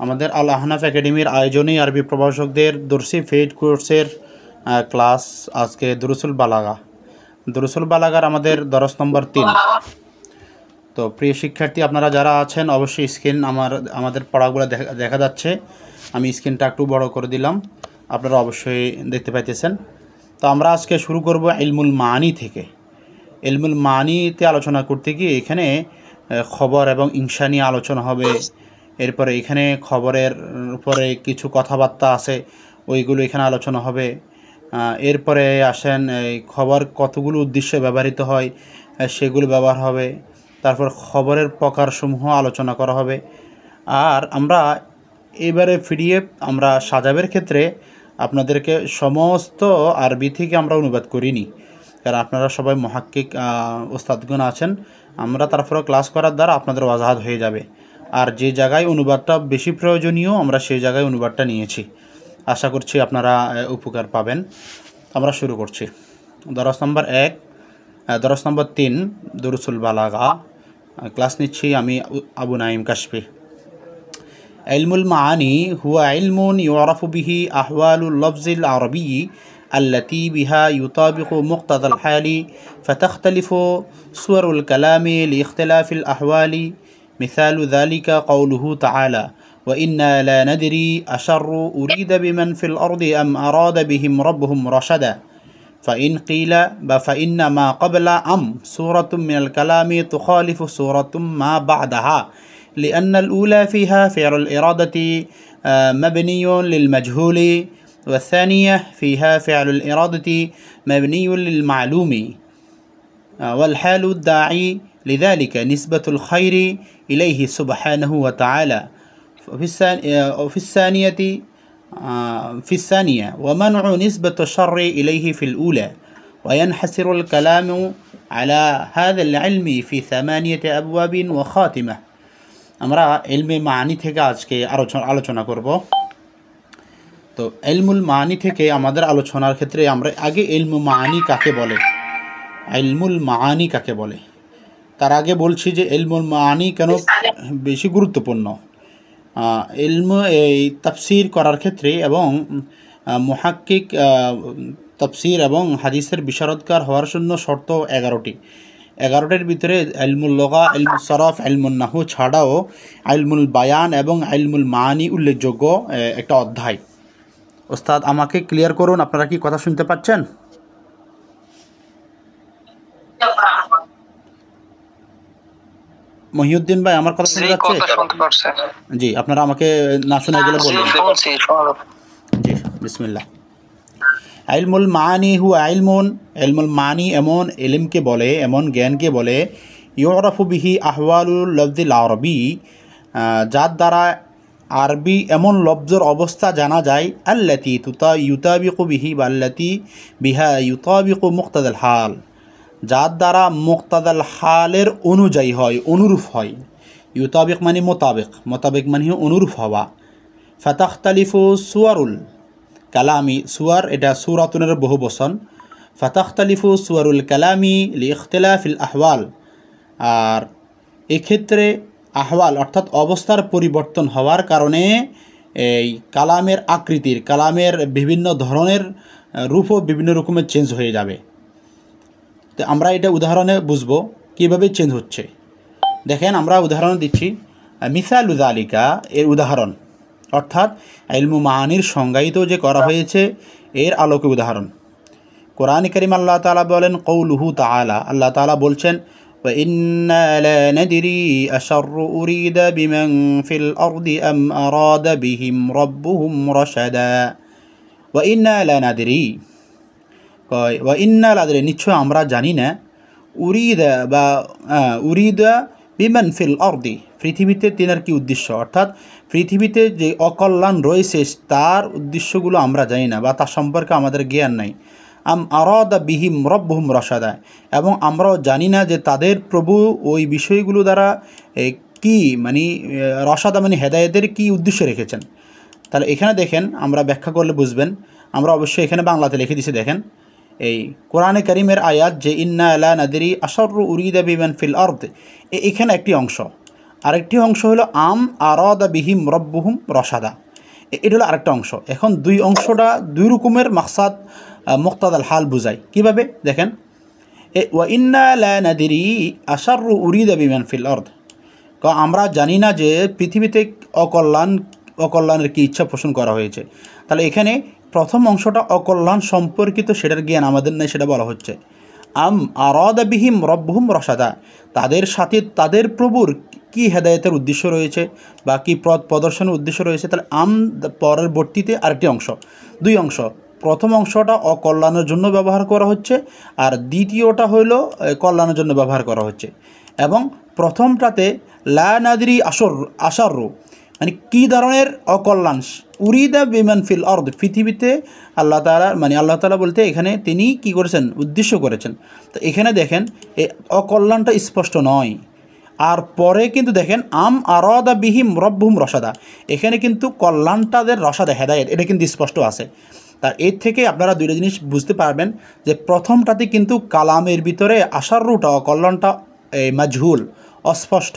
আমাদের আল আহনাফ একাডেমির আয়োজনে আরবি প্রভাষকদের দর্সি ফেড কোর্সের ক্লাস আজকে দুরুসুল বালাগার আমাদের দরস নম্বর 3। তো প্রিয় শিক্ষার্থী, আপনারা যারা আছেন অবশ্যই স্ক্রিন আমাদের পড়াগুলো দেখা যাচ্ছে। আমি স্ক্রিনটা একটু বড় করে দিলাম, আপনারা অবশ্যই দেখতে পাইতেছেন। তো আমরা আজকে শুরু করব ইলমুল মানি থেকে। ইলমুল মানিতে আলোচনা করতে গিয়ে এখানে খবর এবং ইনশা নিয়ে আলোচনা হবে। এরপরে এখানে খবরের উপরে কিছু কথাবার্তা আছে, ওইগুলো এখানে আলোচনা হবে। এরপরে আসেন এই খবর কতগুলো উদ্দেশ্যে ব্যবহৃত হয় সেগুলো ব্যবহার হবে। তারপর খবরের প্রকারসমূহ আলোচনা করা হবে। আর আমরা এবারে পিডিএফ আমরা সাজাবের ক্ষেত্রে আপনাদেরকে সমস্ত আরবি থেকে আমরা অনুবাদ করিনি, কারণ আপনারা সবাই মুহাক্কিক ওস্তাদগণ আছেন। আমরা তারপরে ক্লাস করার দ্বারা আপনাদের ওয়াজাহাত হয়ে যাবে। আর যে জায়গায় অনুবাদটা বেশি প্রয়োজনীয় আমরা সেই জায়গায় অনুবাদটা নিয়েছি। আশা করছি আপনারা উপকার পাবেন। আমরা শুরু করছি। দরস নম্বর 1, দরস নম্বর 3 দুরুসুল বালাগা। ক্লাস নিচ্ছি আমি আবু নাঈম কাশফি। ইলমুল মাআনি হুয়া ইলমুন ইউরাফু বিহি আহওয়ালুল লফজিল আরবি التي بها يطابق مقتضى الحال فتختلف صور الكلام لاختلاف الأحوال. مثال ذلك قوله تعالى: وإنا لا ندري أشر أريد بمن في الأرض أم أراد بهم ربهم رشدا. فإن قيل فإن ما قبل أم سورة من الكلام تخالف سورة ما بعدها، لأن الأولى فيها فعل الإرادة مبني للمجهول، والثانية فيها فعل الإرادة مبني للمعلوم، والحال الداعي لذلك نسبة الخير إليه سبحانه وتعالى. في الثانية ومنع نسبة الشر إليه في الأولى. وينحصر الكلام على هذا العلم في 8 أبواب وخاتمة. আমরা ইলমে মানি থেকে আজকে আলোচনা করব। তো ইলমুল মানি থেকে আমাদের আলোচনার ক্ষেত্রে আমরা আগে ইলমু মানি কাকে বলে, ইলমুল মানি কাকে বলে তার আগে বলছি যে ইলমুল মানি কেন বেশি গুরুত্বপূর্ণ। ইলমু এই তাফসির করার ক্ষেত্রে এবং মুহাক্কিক তাফসির এবং হাদিসের বিশারদকার হওয়ার জন্য শর্ত 11টির ভিতরে ইলমুল লগা, ইলমুল সরফ, ইলমুল নাহু ছাড়াও ইলমুল বায়ান এবং ইলমুল মানি উল্লেখযোগ্য একটা অধ্যায়। ওস্তাদ আমাকে ক্লিয়ার করুন, আপনারা কি কথা শুনতে পাচ্ছেন? মহিউদ্দিন ভাই আমার কথা শুনতে যাচ্ছে? জি, আপনারা আমাকে না শোনা গেলে বলবেন। জি, বিসমিল্লাহ। ইলমুল মানি হুয়া ইলমুল মানি এমন ইলমকে বলে, এমন জ্ঞানকে বলে ইউরাফু বিহি আহওয়ালুল লফজিল আরবি, যার দ্বারা আরবি এমন লফজের অবস্থা জানা যায় আল্লাতি ইউতাবিকু বিহি বা আল্লাতি বিহা ইউতাবিকু মুক্তাদাল হাল, যার দ্বারা মুক্তাদাল হালের অনুযায়ী হয়, অনুরূপ হয়। ইউতাবিক মানে মোতাবেক মানে অনুরূপ হওয়া। ফাতাখতালিফু সুয়ারুল কালামি, সুয়ার এটা সুরাতুনের বহু বচন। ফাতাখতালিফু সুয়ারুল কালামি লিখতিলাফিল আহওয়াল, আর এক্ষেত্রে আহওয়াল অর্থাৎ অবস্থার পরিবর্তন হওয়ার কারণে এই কালামের আকৃতির, কালামের বিভিন্ন ধরনের রূপও বিভিন্ন রকমের চেঞ্জ হয়ে যাবে। তো আমরা এটা উদাহরণে বুঝবো কীভাবে চেঞ্জ হচ্ছে। দেখেন আমরা উদাহরণ দিচ্ছি। মিসালু যালিকা এর উদাহরণ, অর্থাৎ ইলমু মানির সংজ্ঞায়িত যে করা হয়েছে এর আলোকে উদাহরণ। কোরআন কারীম আল্লাহ তাআলা বলেন কওলুহু তাআলা, আল্লাহ তাআলা বলছেন وَإِنَّا لَا نَدْرِي أَشَرٌّ أُرِيدَ بِمَنْ فِي الْأَرْضِ أَمْ أَرَادَ بِهِمْ رَبُّهُمْ رَشَدًا। وَإِنَّا لَا نَدْرِي, وَإِنَّا لَا نَدْرِي নিশ্চয় আমরা জানি না, উরিদা বিমান ফিল আরদি পৃথিবীতে তিনার কি উদ্দেশ্য, অর্থাৎ পৃথিবীতে যে অকল্যাণ রয়েছে তার উদ্দেশ্যগুলো আমরা জানি না বা তার সম্পর্কে আমাদের জ্ঞান নাই। আম আরাদা বিহিম রব্বুহুম রশাদা, এবং আমরাও জানি না যে তাদের প্রভু ওই বিষয়গুলো দ্বারা কি মানে রশাদা মানে হেদায়েতের কি উদ্দেশ্য রেখেছেন। তাহলে এখানে দেখেন আমরা ব্যাখ্যা করলে বুঝবেন। আমরা অবশ্যই এখানে বাংলাতে লিখে দিছি। দেখেন এই কোরআনে কারীমের আয়াত যে ইন্না লা নাদরি আশাররু উরিদা বিমান ফিল আরদ, এখানে একটি অংশ। আরেকটি অংশ হলো আম আরাদা বিহিম রব্বুহুম রসাদা, এটা হলো আরেকটা অংশ। এখন দুই অংশটা দুই রকমের মাকসাদ মুক্তাদাল হাল বুঝায়। কীভাবে দেখেন, ওয়া ইন্না লা নাদিরি আশাররু উরিদা বিমান ফিল আরদ, আমরা জানি না যে পৃথিবীতে অকল্যাণের কি ইচ্ছা পোষণ করা হয়েছে। তাহলে এখানে প্রথম অংশটা অকল্যাণ সম্পর্কিত, সেটার জ্ঞান আমাদের নেই, সেটা বলা হচ্ছে। আম আরাদা বিহিম রব্বুহুম রসাদা, তাদের সাথে তাদের প্রভুর কি হেদায়েতের উদ্দেশ্য রয়েছে বা কি পথ প্রদর্শনের উদ্দেশ্য রয়েছে। তাহলে পরবর্তীতে আরেকটি অংশ, দুই অংশ, প্রথম অংশটা অকল্যাণের জন্য ব্যবহার করা হচ্ছে আর দ্বিতীয়টা হইল কল্যাণের জন্য ব্যবহার করা হচ্ছে। এবং প্রথমটাতে লা নাদরি আশাররু মানে কী ধরনের অকল্যাণ, উরিদা বিমান ফিল আরদ, পৃথিবীতে আল্লাহ তাআলা বলতে এখানে তিনি কি করেছেন, উদ্দেশ্য করেছেন। তো এখানে দেখেন এই অকল্যাণটা স্পষ্ট নয়। আর পরে কিন্তু দেখেন আম আরাদা বিহিম রব্বুহুম রসাদা, এখানে কিন্তু কল্যাণটাদের রসাদা হেদায়েত, এটা কিন্তু স্পষ্ট আছে। তার এর থেকে আপনারা দুইটা জিনিস বুঝতে পারবেন যে প্রথমটাতে কিন্তু কালামের ভিতরে আশার রুটা অকল্যাণটা মাজহুল, অস্পষ্ট।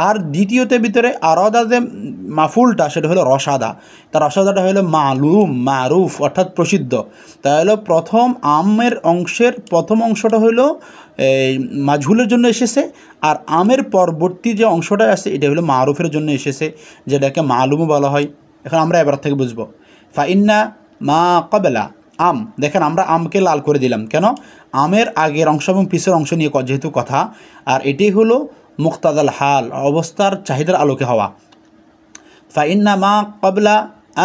আর দ্বিতীয়তে ভিতরে আরাদা যে মাফুলটা সেটা হলো রসাদা, তার রসাদাটা হলো মালুম মারুফ অর্থাৎ প্রসিদ্ধ। তাহলে প্রথম আমের অংশের প্রথম অংশটা হলো মাজহুলের জন্য এসেছে, আর আমের পরবর্তী যে অংশটা আছে এটা হলো মারুফের জন্য এসেছে, যেটাকে মালুমও বলা হয়। এখন আমরা এবার থেকে বুঝবো ফাইন্না মা কবেলা আম, দেখেন আমরা আমকে লাল করে দিলাম কেন, আমের আগের অংশ এবং পিছের অংশ নিয়ে যেহেতু কথা, আর এটি হলো মুক্তাদাল হাল, অবস্থার চাহিদার আলোকে হওয়া। ফাইন্না মা কবলা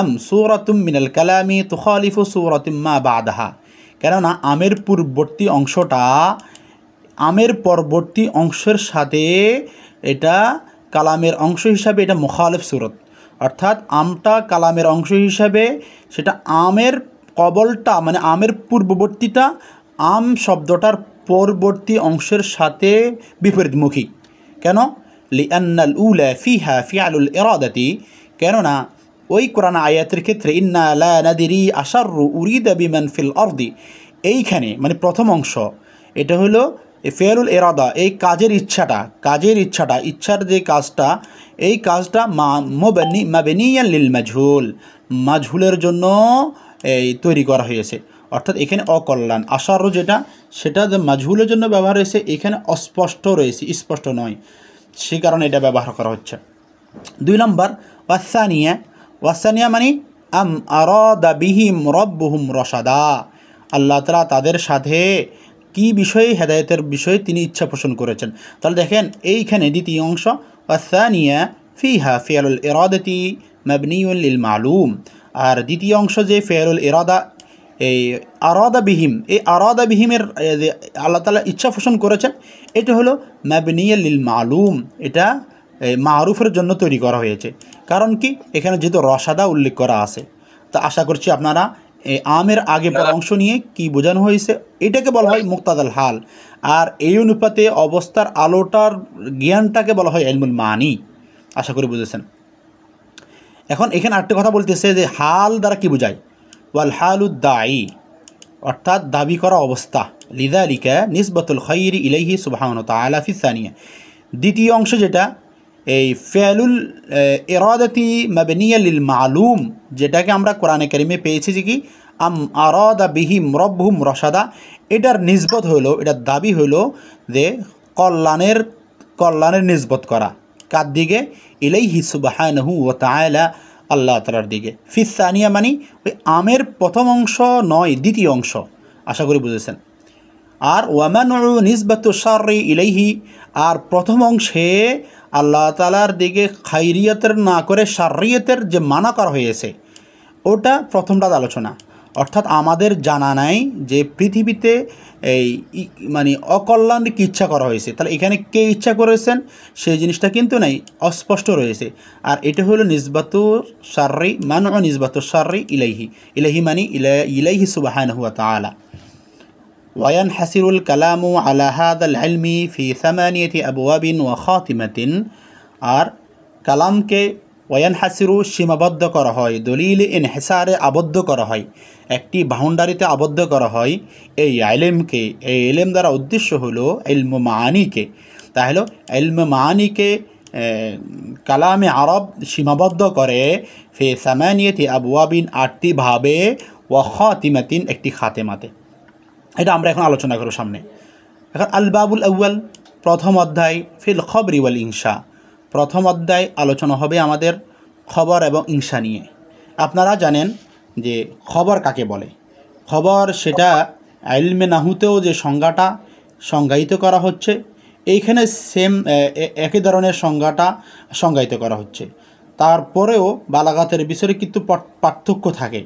আম সূরাতুম মিনাল কালামি তুখালিফু সূরাতুম মা বাদাহা, কেননা আমের পূর্ববর্তী অংশটা আমের পরবর্তী অংশের সাথে এটা কালামের অংশ হিসাবে এটা মুখালিফ সূরত, অর্থাৎ আমটা কালামের অংশ হিসাবে সেটা আমের কবলটা মানে আমের পূর্ববর্তীটা আম শব্দটার পরবর্তী অংশের সাথে বিপরীতমুখী। কেন, লিআন্নাল উলা ফিহা ফিআলুল ইরাদাতি, কেননা ওই কোরআন আয়াতের ক্ষেত্রে ইন্না লা নাদিরি আশাররু উরিদা বিমান ফিল আরদি, এইখানে মানে প্রথম অংশ এটা হলো ফিআলুল ইরাদা, এই কাজের ইচ্ছার যে কাজটা, এই কাজটা মাবনিয়ান লিল মাজহুল, মাজহুলের জন্য এই তৈরি করা হয়েছে। অর্থাৎ এখানে অকল্যাণ আশারও যেটা সেটা যে মাজহুলের জন্য ব্যবহার হয়েছে, এখানে অস্পষ্ট রয়েছে, স্পষ্ট নয়, সে কারণে এটা ব্যবহার করা হচ্ছে। দুই নম্বর ওয়াসানিয়া মানে আম আরাদা বিহিম রব্বুহুম রসাদা, আল্লাহ তাআলা তাদের সাথে কি বিষয়ে হেদায়েতের বিষয়ে তিনি ইচ্ছা পোষণ করেছেন। তাহলে দেখেন এইখানে দ্বিতীয় অংশ ওয়াসানিয়া ফিহা ফিআলুল ইরাদাতি মাবনিউন লিল মালুম, আর দ্বিতীয় অংশ যে ফিআলুল ইরাদা এই আরাদা বিহিম, এই আরাদা বিহিমের আল্লাহ তাআলা ইচ্ছা পোষণ করেছেন, এটা হলো মাবনিয়ান লিল মালুম, এটা মারুফের জন্য তৈরি করা হয়েছে। কারণ কি, এখানে যেহেতু রসাদা উল্লেখ করা আছে, তা আশা করছি আপনারা আমের আগে পর অংশ নিয়ে কি বোঝানো হয়েছে, এটাকে বলা হয় মুক্তাদাল হাল। আর এই অনুপাতে অবস্থার আলোটার জ্ঞানটাকে বলা হয় ইলমুল মানি। আশা করি বুঝেছেন। এখন এখানে আরেকটা কথা বলতেছে যে হাল দ্বারা কি বোঝায়, ওয়াল হালুদ দাঈ অর্থাৎ দাবি করা অবস্থা, লিযালিকা নিসবাতুল খাইরি ইলাইহি সুবহানাহু ওয়া তাআলা ফি সানিয়া, দ্বিতীয় অংশ যেটা এই ফিআলুল ইরাদাতি মাবনিয়া লিল মালুম, যেটাকে আমরা কোরআনে কারিমে পেয়েছি যে কি আম আরাদা বিহিম রব্বুহুম রসাদা, এটার নিসবত হলো, এটার দাবি হলো যে কল্যাণের নিসবত করা কার দিকে, ইলাইহি সুবহানাহু ওয়া তাআলা আল্লাহ তাআলার দিকে। ফি সানিয়া মানে ওই আমের প্রথম অংশ নয়, দ্বিতীয় অংশ। আশা করি বুঝেছেন। আর ওয়ামানউ নিসবাতু শাররি ইলাইহি, আর প্রথম অংশে আল্লাহ তাআলার দিকে খাইরিয়াতের না করে শাররিয়াতের যে মানা করা হয়েছে ওটা প্রথমটার আলোচনা। অর্থাৎ আমাদের জানা নাই যে পৃথিবীতে এই মানে অকল্যাণ কি ইচ্ছা করা হয়েছে, তাহলে এখানে কে ইচ্ছা করেছেন সেই জিনিসটা কিন্তু নাই, অস্পষ্ট রয়েছে। আর এটা হলো নিসবাতু শাররি, মানউ নিসবাতু শাররি ইলাইহি মানে ইলাইহি সুবহানাহু ওয়া তাআলা। وينحصر الكلام على هذا العلم في 8 أبواب وخاتمة, আর কালামকে ওয়ানহাসিরু সীমাবদ্ধ করা হয়, দলিল ইনহিসারে আবদ্ধ করা হয়, একটি বাউন্ডারিতে আবদ্ধ করা হয় এই ইলমকে। এই ইলম দ্বারা উদ্দেশ্য হলো ইলম মানিকে, তাহলে ইলম মানিকে কালামে আরব সীমাবদ্ধ করে ফি সামানিয়াতি আবওয়াবিন 8টি ভাবে ওয়া খাতিমাতিন একটি খাতেমাতে। এটা আমরা এখন আলোচনা করব সামনে। এখন আল বাবুল আউয়াল প্রথম অধ্যায় ফিল খবরি ওয়াল ইনশা। প্রথম অধ্যায় আলোচনা হবে আমাদের খবর এবং ইনশা নিয়ে। আপনারা জানেন যে খবর কাকে বলে। খবর সেটা ইলমে নাহুতেও যে সংজ্ঞাটা সংজ্ঞায়িত করা হচ্ছে, এইখানে সেম একই ধরনের সংজ্ঞাটা সংজ্ঞায়িত করা হচ্ছে। তারপরেও বালাগাতের বিষয়ে কিন্তু পার্থক্য থাকে।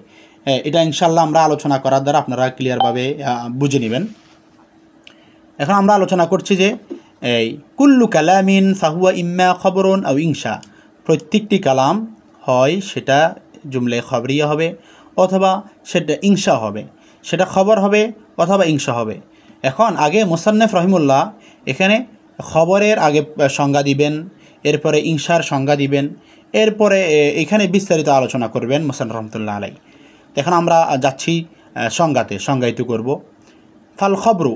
এটা ইনশাল্লাহ আমরা আলোচনা করার দ্বারা আপনারা ক্লিয়ারভাবে বুঝে নেবেন। এখন আমরা আলোচনা করছি যে এই কুল্লু কালামিন ফাহুয়া ইম্মা খবরুন আও ইনশা। প্রত্যেকটি কালাম হয় সেটা জুমলে খবরিয়া হবে অথবা সেটা ইনশা হবে, সেটা খবর হবে অথবা ইনশা হবে। এখন আগে মুসান্নিফ রহিমুল্লাহ এখানে খবরের আগে সংজ্ঞা দিবেন, এরপরে ইনশার সংজ্ঞা দিবেন, এরপরে এখানে বিস্তারিত আলোচনা করবেন মুসান্নিফ রহমতুল্লাহ আলাই। এখন আমরা যাচ্ছি সংজ্ঞাতে, সংজ্ঞায়িত করব। ফাল খবরু,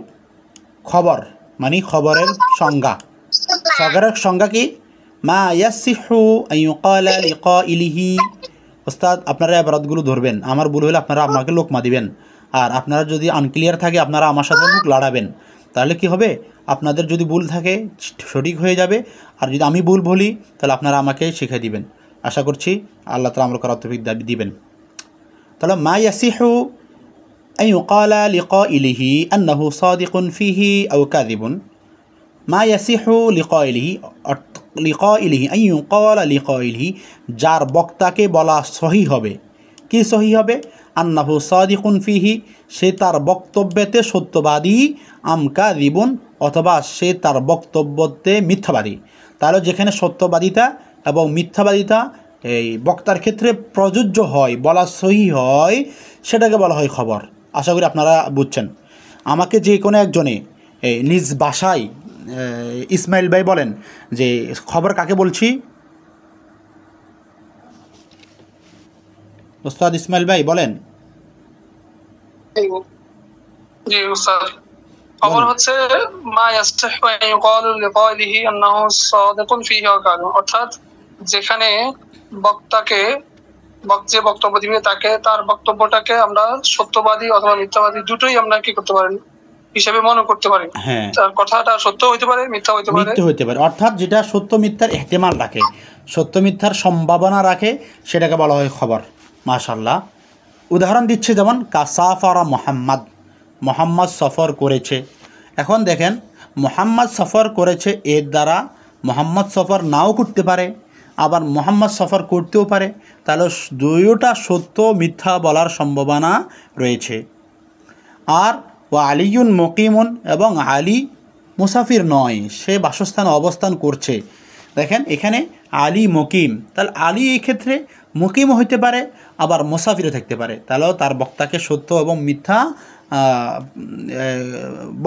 খবর মানে খবরের সংজ্ঞা। খবরের সংজ্ঞা কি? মা ইয়াসিহু আন ইউকালা লিকাইলিহি। ওস্তাদ আপনারা এবারতগুলো ধরবেন, আমার ভুল হলে আপনারা আমাকে লোকমা দিবেন, আর আপনারা যদি আনক্লিয়ার থাকে আপনারা আমার সাথে মুখ লড়াবেন। তাহলে কি হবে, আপনাদের যদি ভুল থাকে সঠিক হয়ে যাবে, আর যদি আমি ভুল বলি তাহলে আপনারা আমাকে শিখিয়ে দিবেন। আশা করছি আল্লাহ তাআলা আমার করার তৌফিক দিবেন। তাহলে মা ইয়াসিহু আন ইউকালা লিকাইলিহি আন্নাহু সাদিকুন ফিহি আও কাযিবুন। মা ইয়াসিহু লিকাইলিহি আন ইউকালা লিকাইলিহি, যার বক্তাকে বলা সহি হবে। কি সহি হবে? আন্নাহু সাদিকুন ফিহি, সে তার বক্তব্যতে সত্যবাদী, আম কাযিবুন, অথবা সে তার বক্তব্যতে মিথ্যাবাদী। তাহলে যেখানে সত্যবাদিতা এবং মিথ্যাবাদিতা এই বক্তার ক্ষেত্রে প্রযোজ্য হয়, বলা সহি হয়, সেটাকে বলা হয় খবর। আশা করি আপনারা বুঝছেন। আমাকে যে কোনো একজনে নিজ ভাষায় ইসমাইল ভাই বলেন যে খবর কাকে বলছি? ওস্তাদ ইসমাইল ভাই বলেন। জি ওস্তাদ, খবর হচ্ছে মা ইয়াসতাহু আন ইউকালু লিকাইলিহি আন্নাহু সাদিকুন ফিহি ওয়া কাযিবুন, অর্থাৎ যেখানে বক্তাকে যে বক্তব্য দিবে তাকে তার বক্তব্যটাকে আমরা সত্যবাদী অথবা মিথ্যাবাদী দুটোই আমরা কি করতে পারি হিসেবে মনে করতে পারি। হ্যাঁ, তার কথাটা সত্য হইতে পারে, মিথ্যা হইতে পারে, অর্থাৎ যেটা সত্য মিথ্যার ইহতিমাল রাখে, সত্য মিথ্যার সম্ভাবনা রাখে, সেটাকে বলা হয় খবর। মাশাআল্লাহ। উদাহরণ দিচ্ছে যেমন কাসাফারা মোহাম্মদ, মোহাম্মদ সফর করেছে। এখন দেখেন মোহাম্মদ সফর করেছে, এর দ্বারা মোহাম্মদ সফর নাও করতে পারে, আবার মোহাম্মদ সফর করতেও পারে। তাহলে দুইটা সত্য মিথ্যা বলার সম্ভাবনা রয়েছে। আর ও আলিউন মুকিমুন, এবং আলী মুসাফির নয়, সে বাসস্থানে অবস্থান করছে। দেখেন এখানে আলী মুকিম, তাহলে আলী এই ক্ষেত্রে মুকিমও হইতে পারে, আবার মুসাফিরও থাকতে পারে। তাহলেও তার বক্তাকে সত্য এবং মিথ্যা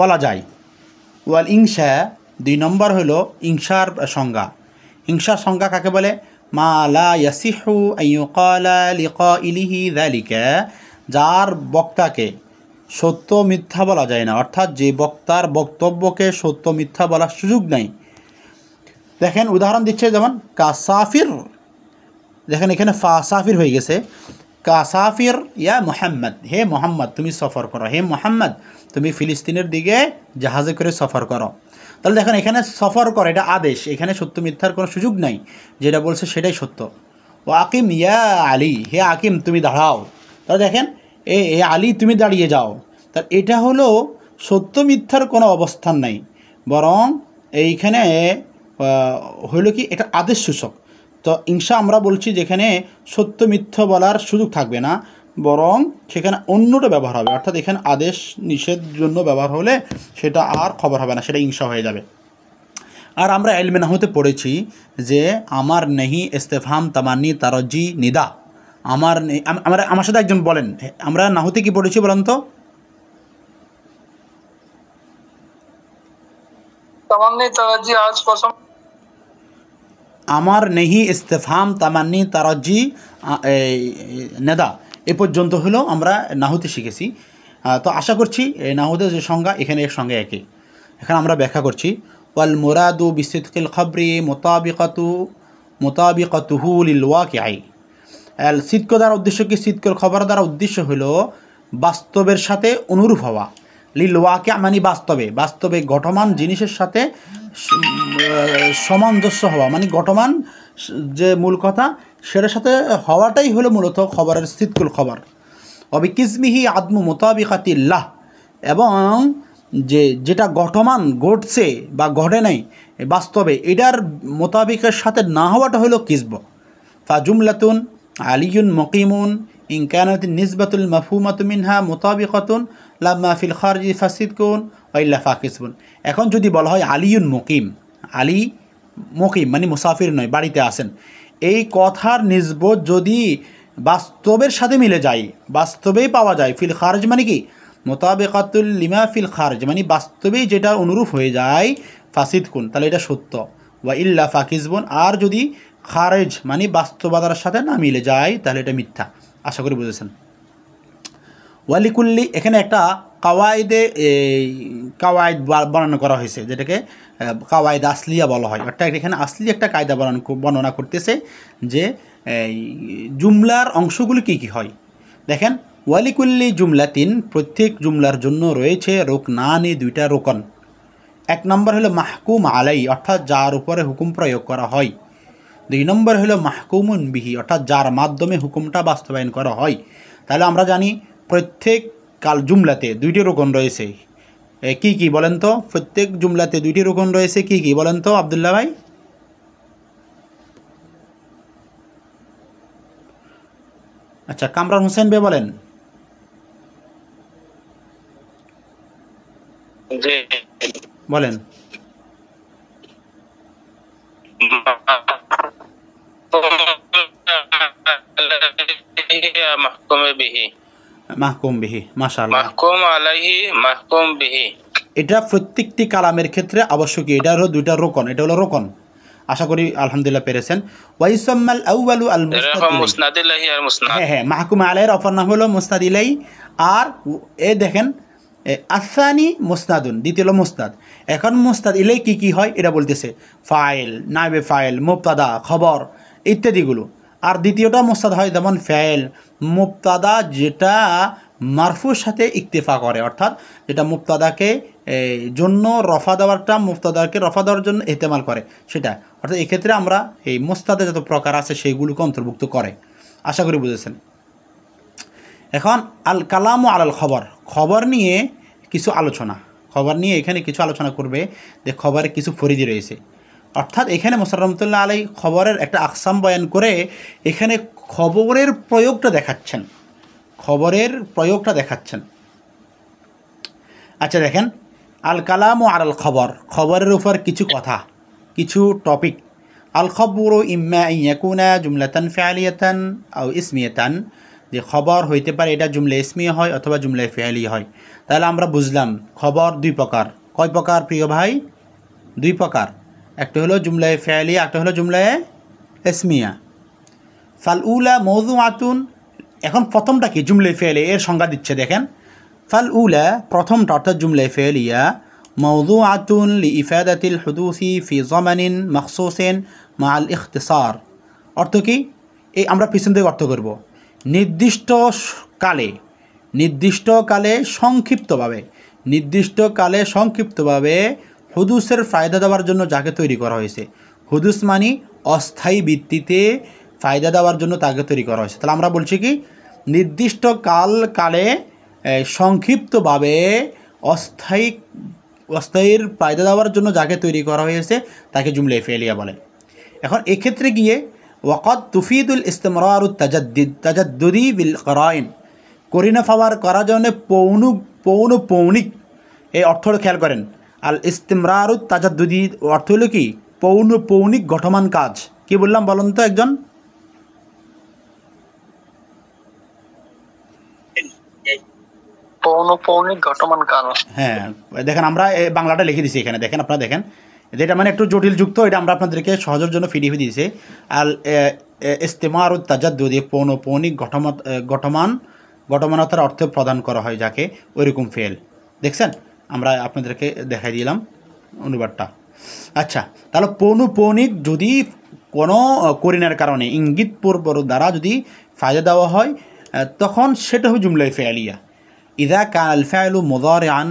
বলা যায়। ওয়াল ইনশা, 2 নম্বর হলো ইনশার সংজ্ঞা। ইনশার সংজ্ঞা কাকে বলে? মা লা ইয়াসিহু আন ইউকালা লিকাইলিহি যালিকা, যার বক্তাকে সত্য মিথ্যা বলা যায় না, অর্থাৎ যে বক্তার বক্তব্যকে সত্য মিথ্যা বলার সুযোগ নাই। দেখেন উদাহরণ দিচ্ছে যেমন কাসাফির, দেখেন এখানে ফাসাফির হয়ে গেছে। কাসাফির ইয়া মুহাম্মদ, হে মোহাম্মদ তুমি সফর করো, হে মোহাম্মদ তুমি ফিলিস্তিনের দিকে জাহাজে করে সফর করো। তাহলে দেখেন এখানে সফর করে, এটা আদেশ, এখানে সত্য মিথ্যার কোনো সুযোগ নাই, যেটা বলছে সেটাই সত্য। ও আকিম ইয়া আলী, হে আকিম তুমি দাঁড়াও। তাহলে দেখেন এ আলী তুমি দাঁড়িয়ে যাও। তার এটা হলো সত্য মিথ্যার কোনো অবস্থান নাই, বরং এইখানে হইল কি এটা আদেশ সূচক। তো ইনশা আমরা বলছি যেখানে সত্য মিথ্যা বলার সুযোগ থাকবে না, বরং সেখানে অন্যটা ব্যবহার হবে, অর্থাৎ এখানে আদেশ নিষেধ জন্য ব্যবহার হলে সেটা আর খবর হবে না, সেটা ইনশা হয়ে যাবে। আর আমরা ইলমে নাহতে পড়েছি যে আমার নেহি ইস্তেফহাম তামান্নি তারজি নিদা, আমার সাথে একজন বলেন, আমরা নাহতে কি পড়েছি বলেন তো? তামান্নি তারজি আজ কসম, আমার নেহি ইস্তেফহাম তামান্নি তারজি নেদা, এ পর্যন্ত হলো আমরা নাহুতে শিখেছি। তো আশা করছি নাহুতে যে সংজ্ঞা এখানে এর সঙ্গে একই। এখানে আমরা ব্যাখ্যা করছি। ওয়াল মুরাদু বিসিদকিল খবরি মোতাবিকাতুহু লিল ওয়াকিআই। সিদক দ্বারা উদ্দেশ্য কি? সিদকল খবর দ্বারা উদ্দেশ্য হলো বাস্তবের সাথে অনুরূপ হওয়া। লিল ওয়াকিআ মানে বাস্তবে ঘটমান জিনিসের সাথে সামঞ্জস্য হওয়া, মানে ঘটমান যে মূল কথা সেটার সাথে হওয়াটাই হলো মূলত খবরের সিদকুল খবর। অবিকিসমিহি আদমু মোতাবিকাতিল্লাহ, এবং যেটা ঘটছে বা ঘটে নাই বাস্তবে, এটার মোতাবিকের সাথে না হওয়াটা হলো কিসব। ফাজুমলাতুন আলিয়ুন মুকিমুন ইন কানাত নিসবাতুল মাফহুমাতু মিনহা মুতাবিকাতুন লাম্মা ফিল খারজি ফাসিদকুন ওয়া ইল্লা ফাকিসবুন। এখন যদি বলা হয় আলিয়ুন মুকিম, আলী মুকিম মানে মুসাফির নয়, বাড়িতে আসেন, এই কথার নিসবত যদি বাস্তবের সাথে মিলে যায়, বাস্তবেই পাওয়া যায়, ফিল খারজ মানে কি? মোতাবেকাতুল লিমা ফিল খারজ মানে বাস্তবেই যেটা অনুরূপ হয়ে যায়, ফাসিদকুন তাহলে এটা সত্য, ওয়া ইল্লা ফাকিসবুন আর যদি খারেজ মানে বাস্তবতার সাথে না মিলে যায় তাহলে এটা মিথ্যা। আশা করি বুঝেছেন। ওয়ালিকুল্লি এখানে একটা কাওয়ায়েদ বর্ণনা করা হয়েছে, যেটাকে কাওয়ায়েদ আসলিয়া বলা হয়। অর্থাৎ এখানে আসলি একটা কায়দা বর্ণনা করতেছে যে জুমলার অংশগুলি কী কী হয়। দেখেন, ওয়ালিকুল্লি জুমলাতিন প্রত্যেক জুমলার জন্য রয়েছে রুকনানি, দুইটা রোকন। এক নম্বর হলো মাহকুম আলাই অর্থাৎ যার উপরে হুকুম প্রয়োগ করা হয়। দুই নম্বর হলো মাহকুমুন বিহি অর্থাৎ যার মাধ্যমে হুকুমটা বাস্তবায়ন করা হয়। তাহলে আমরা জানি প্রত্যেক জুমলাতে দুইটি রোকন রয়েছে। কি কি বলেন তো? প্রত্যেক জুমলাতে দুইটি রোকন রয়েছে, কি কি বলেন তো আব্দুল্লাহ ভাই? আচ্ছা, কামরান হোসেন ভাই বলেন। বলেন। মাহকুম বিহি, মাশাআল্লাহ, মাহকুম আলাইহি, মাহকুম বিহি, এটা প্রত্যেকটি কালামের ক্ষেত্রে আবশ্যকীয়। এটা হলো দুইটা রোকন, এটা হলো রোকন। আশা করি আলহামদুলিল্লাহ পেরেছেন। ওয়াইসাম্মাল আউয়ালু আল মুসনাদ ইলাইহি আর মুসনাদ, হ্যাঁ মাহকুম আলাইহির অপর নাম হলো মুসনাদ ইলাইহি। আর দেখেন আসানি মুসনাদুন, দ্বিতীয় হলো মুসনাদ। এখন মুসনাদ ইলাই কি কি হয় এটা বলতেছে, ফাইল, নাইবে ফাইল, মুবতাদা, খবর ইত্যাদিগুলো। আর দ্বিতীয়টা মুসনাদ হয় যেমন ফাইল, মুবতাদা যেটা মারফুর সাথে ইক্তেফা করে, অর্থাৎ যেটা মুবতাদাকে জন্য রফা দেওয়ারটা মুবতাদাকে রফা দেওয়ার জন্য ইহতেমাল করে সেটা। অর্থাৎ এক্ষেত্রে আমরা এই মুস্তাদে যত প্রকার আছে সেইগুলোকে অন্তর্ভুক্ত করে। আশা করি বুঝেছেন। এখন আল কালামু আলাল খবর, খবর নিয়ে কিছু আলোচনা, খবর নিয়ে এখানে কিছু আলোচনা করবে যে খবরে কিছু ফরিদি রয়েছে। অর্থাৎ এখানে মোসাররফ রহমতুল্লাহ আলাই খবরের একটা আকসাম বয়ান করে এখানে খবরের প্রয়োগটা দেখাচ্ছেন, খবরের প্রয়োগটা দেখাচ্ছেন। আচ্ছা দেখেন, আল কালামু আলাল খবর, খবরের উপর কিছু কথা, কিছু টপিক। আল খবরু ইম্মা ইয়াকুনা জুমলাতান ফিআলিয়াতান আও ইসমিয়াতান, যে খবর হইতে পারে এটা জুমলা ইসমিয়া হয় অথবা জুমলা ফিআলি হয়। তাহলে আমরা বুঝলাম খবর দুই প্রকার। কয় প্রকার প্রিয় ভাই? দুই প্রকার। একটা হলো জুমলা ফিআলি, একটা হলো জুমলা ইসমিয়া। ফাল উলা মওযুআতুন, এখন প্রথমটা কি? জুমলা ফিআলি, এর সংজ্ঞা দিচ্ছে দেখেন। ফাল উলা প্রথমটা অর্থাৎ জুমলা ফিআলিয়া মওযুআতুন লিইফাদাতিল হুদুসি ফি জামানিন মাখসুসিন মাআল ইখতিসার। অর্থ কি? এই আমরা পিছন থেকে অর্থ করব। নির্দিষ্ট কালে সংক্ষিপ্তভাবে হুদুসের ফায়দা দেওয়ার জন্য যাকে তৈরি করা হয়েছে। হুদুস মানে অস্থায়ী ভিত্তিতে ফায়দা দেওয়ার জন্য তাকে তৈরি করা হয়েছে। তাহলে আমরা বলছি কি নির্দিষ্ট কালে সংক্ষিপ্তভাবে অস্থায়ীর ফায়দা দেওয়ার জন্য যাকে তৈরি করা হয়েছে তাকে জুমলা ফিআলিয়া বলে। এখন এক্ষেত্রে গিয়ে ওয়াকাদ তুফিদুল ইস্তিমরারুত তাজাদ্দুদি বিল করাইন, করিনা পাওয়ার করার জন্য পৌনপৌনিক এই অর্থটা খেয়াল করেন। আল ইস্তিমরারুত তাজাদ্দুদি অর্থ হলো কি? পৌনপৌনিক গঠমান কাজ। কি বললাম বলুন তো একজন? পৌনপৌনিক ঘটমান কাজ। হ্যাঁ দেখেন, আমরা বাংলাটা লিখে দিছি এখানে, দেখেন আপনারা দেখেন, যেটা মানে একটু জটিল যুক্ত, এটা আমরা আপনাদেরকে সহজের জন্য পিডিএফ দিয়েছি। আল ইস্তিমারুত তাজাদ্দুদি পৌনপৌনিক ঘটমানতার অর্থ প্রদান করা হয় যাকে, ওইরকম ফেল। দেখছেন, আমরা আপনাদেরকে দেখাই দিলাম অনুবাদটা। আচ্ছা, তাহলে পৌনঃপৌনিক যদি কোনো করিনার কারণে ইঙ্গিত পূর্বক দ্বারা যদি ফায়দা দেওয়া হয় তখন সেটা হবে জুমলায় ফেয়ালিয়া। ইদা কান আল ফাইলু মুদারিআন,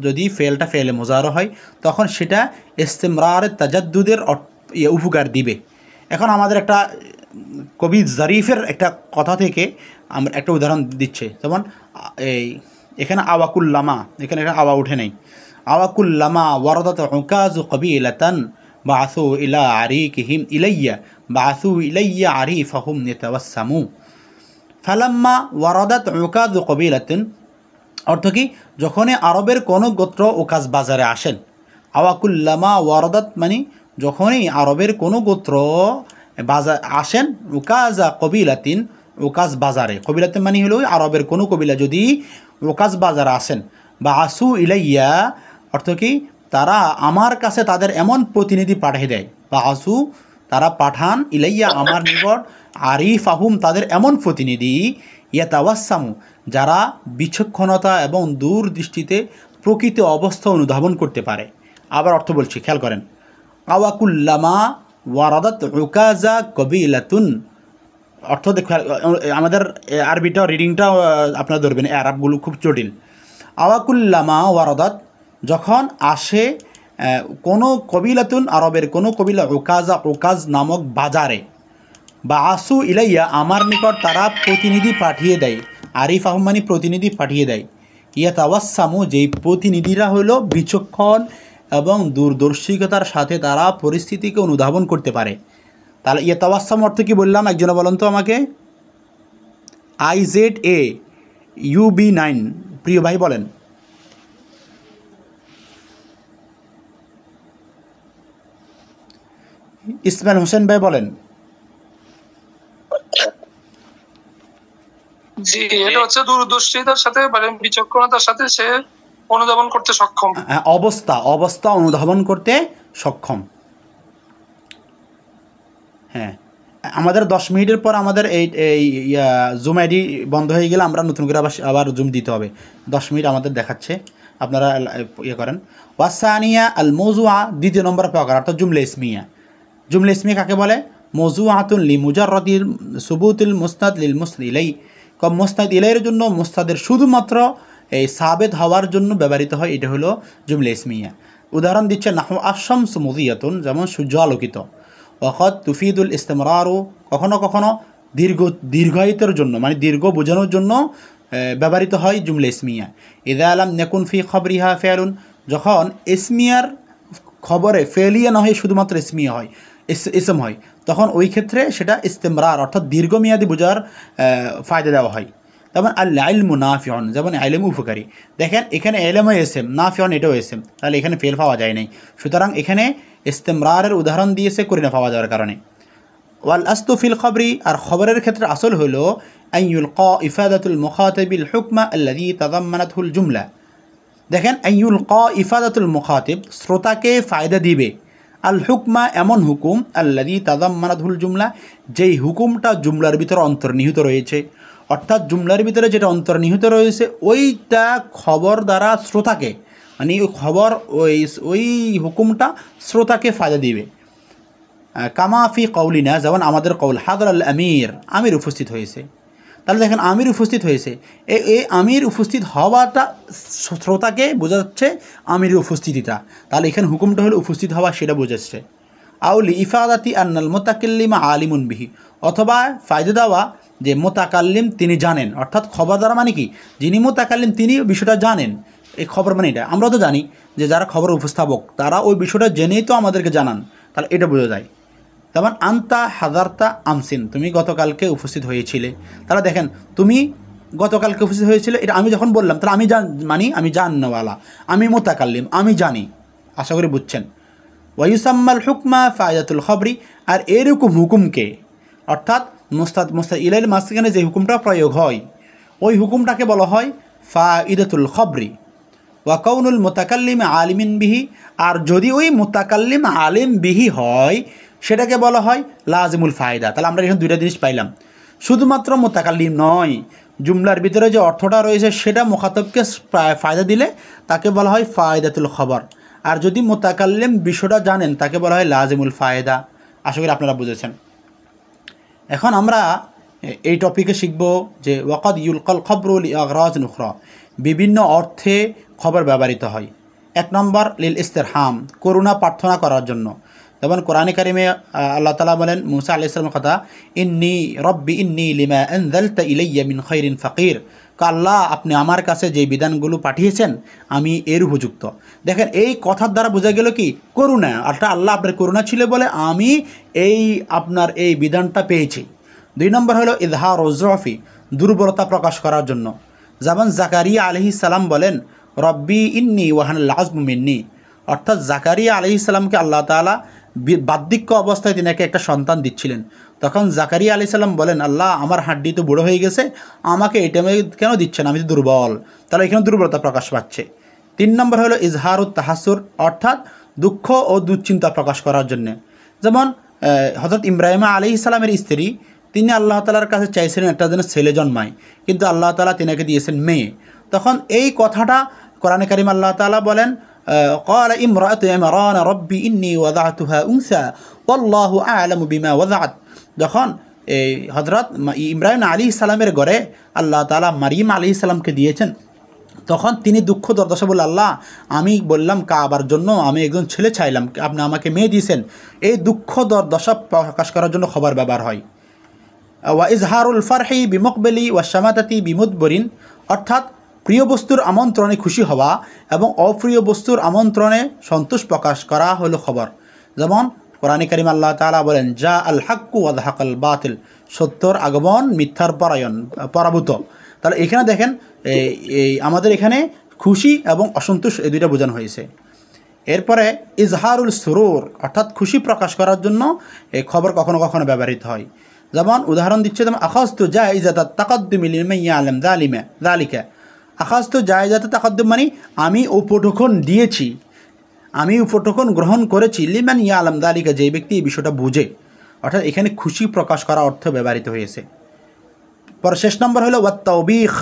যদি ফেলটা ফেলে মুজারা হয় তখন সেটা ইস্তিমরার তাজাদ্দুদের উপকার দিবে। এখন আমাদের একটা কবি জারিফের একটা কথা থেকে আমরা একটা উদাহরণ দিচ্ছে, যেমন এই এখানে আওয়াকুল্লামা, এখানে আওয়া উঠে নেই। আওয়াকুল্লামা ওয়ারাদাত উকাজু কবিলাতান বাসু ইলা আরিকিহিম ইলাইয়া বাসু ইলাইয়া আরিফাহুম ইয়াতাওয়াসসামু। ফালাম্মা ওয়ারাদাত উকাজু কবিলাতিন অর্থ কি, যখনই আরবের কোনো গোত্র উকাজ বাজারে আসেন। আওয়াকুল্লামা ওয়ারাদাত মানে যখনই আরবের কোনো গোত্র বাজার আসেন, উকাজা কবিলাতিন উকাজ বাজারে, কবিলাতিন মানে হলো আরবের কোনো কবিলা যদি উকাজ বাজারে আসেন, বা আসু ইলাইয়া অর্থ কি, তারা আমার কাছে তাদের এমন প্রতিনিধি পাঠিয়ে দেয়, বা আসু তারা পাঠান, ইলাইয়া আমার নিকট, আরিফাহুম তাদের এমন প্রতিনিধি, ইয়াতাওয়াসসামু যারা বিচক্ষণতা এবং দূরদৃষ্টিতে প্রকৃত অবস্থা অনুধাবন করতে পারে। আবার অর্থ বলছি, খেয়াল করেন। আওয়াকুল্লামা ওয়ারাদাত উকাজা কবিলাতুন অর্থ আমাদের আরবিটা রিডিংটা আপনারা ধরবেন, আরবগুলো খুব জটিল। আওয়াকুল্লামা ওয়ারাদাত যখন আসে কোনো কবিলাতুন আরবের কোনো কবিলা উকাজা উকাজ নামক বাজারে, বা আসু ইলাইয়া আমার নিকট তারা প্রতিনিধি পাঠিয়ে দেয়, আরিফ আহমানি প্রতিনিধি পাঠিয়ে দেয়, ইয়াতাওয়াসসামু যেই প্রতিনিধিরা হলো বিচক্ষণ এবং দূরদর্শিকতার সাথে তারা পরিস্থিতিকে অনুধাবন করতে পারে। তাহলে ইয়াতাওয়াসসামু অর্থ কি বললাম, একজনে বলেন তো আমাকে। IZAUB9 প্রিয় ভাই বলেন। ইসমাইল হোসেন ভাই বলেন। জি, এটা হচ্ছে দূরদর্শিতার সাথে মানে বিচক্ষণতার সাথে সে অনুধাবন করতে সক্ষম। অবস্থা অনুধাবন করতে সক্ষম। হ্যাঁ, আমাদের 10 মিনিটের পর আমাদের এই জুম আইডি বন্ধ হয়ে গেলে আমরা নতুন করে আবার জুম দিতে হবে। 10 মিনিট আমাদের দেখাচ্ছে, আপনারা করেন। ওয়াসানিয়া আল মৌজুআ দ্বিতীয় নম্বর প্রকার, অর্থাৎ জুমলা ইসমিয়া। জুমলা ইসমিয়া কাকে বলে? মৌজুআতুন লি মুজাররাদিল সুবুতিল মুসনাদ লিল মুসনাদ ইলাই, মুসনাদ ইলাইয়ের জন্য মুস্তাদের শুধুমাত্র এই সাবেত হওয়ার জন্য ব্যবহৃত হয়, এটা হলো জুমলা ইসমিয়া। উদাহরণ দিচ্ছে নাহু আশ-শামসু মুদিয়াতুন, যেমন সূর্য আলোকিত। ওয়াকাদ তুফিদুল ইস্তেমরারু, কখনো কখনো দীর্ঘায়িতের জন্য মানে দীর্ঘ বোঝানোর জন্য ব্যবহৃত হয় জুমলা ইসমিয়া। ইযা লাম ইয়াকুন ফি খবরিহা ফিআলুন, যখন ইসমিয়ার খবরে ফেলিয়া না হয় শুধুমাত্র ইসমিয়া হয়, ইসম হয়, তখন ওই ক্ষেত্রে সেটা ইস্তেমরার অর্থাৎ দীর্ঘমেয়াদী বোঝার ফায়দা দেওয়া হয়। যেমন আল ইলমু নাফিউন, যেমন ইলম উপকারী। দেখেন এখানে ইলমও এসেম, নাফিউন এটাও এসেম, তাহলে এখানে ফেল পাওয়া যায় নাই। সুতরাং এখানে ইস্তেমরারের উদাহরণ দিয়েছে করিনা পাওয়া যাওয়ার কারণে। ওয়াল আসলু ফিল খবরি, আর খবরের ক্ষেত্রে আসল হলো আন ইউলকা ইফাদাতুল মুখাতিবিল হুকমা আল্লাযী তাযাম্মানাতহুল জুমলা। দেখেন আন ইউলকা ইফাদাতুল মুখাতিব, শ্রোতাকে ফায়দা দিবে, আল হুকমা এমন হুকুম, আল্লাযী তাযাম্মানাতহুল জুমলা যেই হুকুমটা জুমলার ভিতরে অন্তর্নিহিত রয়েছে। অর্থাৎ জুমলার ভিতরে যেটা অন্তর্নিহিত রয়েছে ওইটা খবর দ্বারা শ্রোতাকে মানে খবর ওই হুকুমটা শ্রোতাকে ফায়দা দিবে। কামাফি কৌলিনা, যেমন আমাদের কৌল হাদর আল আমির, আমির উপস্থিত হয়েছে। তাহলে দেখেন আমির উপস্থিত হয়েছে, এই আমির উপস্থিত হওয়াটা শ্রোতাকে বোঝাচ্ছে আমিরের উপস্থিতিটা, তাহলে এখানে হুকুমটা হলো উপস্থিত হওয়া, সেটা বোঝাচ্ছে। আউলি ইফাদাতি আন্নাল মোতাকাল্লিমা আলিমুন বিহি, অথবা ফায়দা দেওয়া যে মোতাকাল্লিম তিনি জানেন, অর্থাৎ খবর দ্বারা মানে কি, যিনি মোতাকাল্লিম তিনি বিষয়টা জানেন। এই খবর মানে এটা আমরা তো জানি যে যারা খবর উপস্থাপক তারা ওই বিষয়টা জেনেই তো আমাদেরকে জানান, তাহলে এটা বোঝা যায়। যেমন আন্তা হাজারতা আমসিন, তুমি গতকালকে উপস্থিত হয়েছিলে। তাহলে দেখেন তুমি গতকালকে উপস্থিত হয়েছিলে, এটা আমি যখন বললাম তাহলে আমি আমি জাননেওয়ালা, আমি মোতাকাল্লিম, আমি জানি। আশা করি বুঝছেন। ওয়ায়ুসাম্মাল হুকমা ফায়দাতুল খবরি, আর এরকম হুকুমকে অর্থাৎ মুস্তাদ ইলাইল মাঝখানে যে হুকুমটা প্রয়োগ হয় ওই হুকুমটাকে বলা হয় ফায়দাতুল খবরি। ওয়া কাউনুল মোতাকাল্লিম আলিমিন বিহি, আর যদি ওই মোতাকাল্লিম আলিম বিহি হয় সেটাকে বলা হয় লাজিমুল ফায়দা। তাহলে আমরা এখানে দুইটা জিনিস পাইলাম, শুধুমাত্র মোতাকাল্লিম নয়, জুমলার ভিতরে যে অর্থটা রয়েছে সেটা মুখাতবকে ফায়দা দিলে তাকে বলা হয় ফায়দাতুল খবর। আর যদি মুতাকাল্লিম বিষয়টা জানেন তাকে বলা হয় লাজিমুল ফায়দা। আশা করি আপনারা বুঝেছেন। এখন আমরা এই টপিকে শিখব যে ওয়াকাদ ইউলকাল খবরু লিআগরাজ উখরা, বিভিন্ন অর্থে খবর ব্যবহৃত হয়। 1 নম্বর লিল ইস্তিরহাম, করুণা প্রার্থনা করার জন্য। যেমন কোরআনে কারিমে আল্লাহ তাআলা বলেন মুসা আলাইহিস সালামের কথা, ইন্নী রব্বি ইন্নী লিমা আনজালতা ইলাইয়া মিন খাইরিন ফাকির, আল্লাহ আপনি আমার কাছে যে বিধানগুলো পাঠিয়েছেন আমি এর উপযুক্ত। দেখেন এই কথার দ্বারা বোঝা গেল কি করুণা, অর্থাৎ আল্লাহ আপনার করুণা ছিল বলে আমি আপনার এই বিধানটা পেয়েছি। 2 নম্বর হলো ইজহার যুফি, দুর্বলতা প্রকাশ করার জন্য। যেমন জাকারিয়া আলাইহিস সালাম বলেন রব্বি ইন্নী ওয়াহানাল আযমু মিন্নি, অর্থাৎ জাকারিয়া আলাইহিস সালামকে আল্লাহ তাআলা বার্ধক্য অবস্থায় তিনাকে একটা সন্তান দিচ্ছিলেন। তখন জাকারিয়া আলাইহিস সালাম বলেন আল্লাহ আমার হাড্ডি তো বুড়ো হয়ে গেছে, আমাকে এই টাইমে কেন দিচ্ছেন, আমি তো দুর্বল। তাহলে এখানে দুর্বলতা প্রকাশ পাচ্ছে। 3 নম্বর হলো ইজহারুত তাহাসুর, অর্থাৎ দুঃখ ও দুশ্চিন্তা প্রকাশ করার জন্য। যেমন হযরত ইব্রাহিম আলাইহিস সালামের স্ত্রী, তিনি আল্লাহ তাআলার কাছে চাইছিলেন একটা যেন ছেলে জন্মায়, কিন্তু আল্লাহ তাআলা তিনাকে দিয়েছেন মেয়ে। তখন এই কথাটা কোরআনে কারিম আল্লাহ তাআলা বলেন ক্বালা ইমরাআতু ইমরান রব্বি ইন্নী ওয়াদাতুহা উনসা ওয়াল্লাহু আ'লামু বিমা ওয়াদাত। যখন এই হযরত ইব্রাহিম আলাইহিস সালামের ঘরে আল্লাহ তাআলা মারিয়াম আলাইহিস সালামকে দিয়েছেন, তখন তিনি দুঃখ দুর্দশা বলে আল্লাহ আমি বললাম কাবার জন্য আমি একজন ছেলে চাইলাম, আপনি আমাকে মেয়ে দিয়েছেন। এই দুঃখ দুর্দশা প্রকাশ করার জন্য খবর ব্যবহার হয়। ওয়া ইজহারুল ফারহি বিমুকবিলি ওয়া শামাতাতি বিমুদবরিন, অর্থাৎ প্রিয় বস্তুর আমন্ত্রণে খুশি হওয়া এবং অপ্রিয় বস্তুর আমন্ত্রণে সন্তোষ প্রকাশ করা হলো খবর। যেমন কোরআনে কারিম আল্লাহ তাআলা বলেন জা আল হাক্কু ওয়া যাহাকাল বাতিল, সত্যর আগমন মিথ্যার পরাভূত। তাহলে এখানে দেখেন এই আমাদের এখানে খুশি এবং অসন্তোষ এই দুইটা বোঝানো হয়েছে। এরপরে ইজহারুল সুরুর, অর্থাৎ খুশি প্রকাশ করার জন্য এই খবর কখনো কখনো ব্যবহৃত হয়। যেমন উদাহরণ দিচ্ছে, যেমন আখাযতু জাইজাতাত তাকাদ্দুমি লিমান ইয়ালাম যালিকা। আখাযতু জাইজাতাত তাকাদ্দুম মানে আমি উপটোকন দিয়েছি, আমি উপটোকন গ্রহণ করেছি, লিমান ইয়ালাম যালিকা যে ব্যক্তি এই বিষয়টা বুঝে। অর্থাৎ এখানে খুশি প্রকাশ করা অর্থ ব্যবহৃত হয়েছে। পর 6 নম্বর হলো ওয়াত তাওবীখ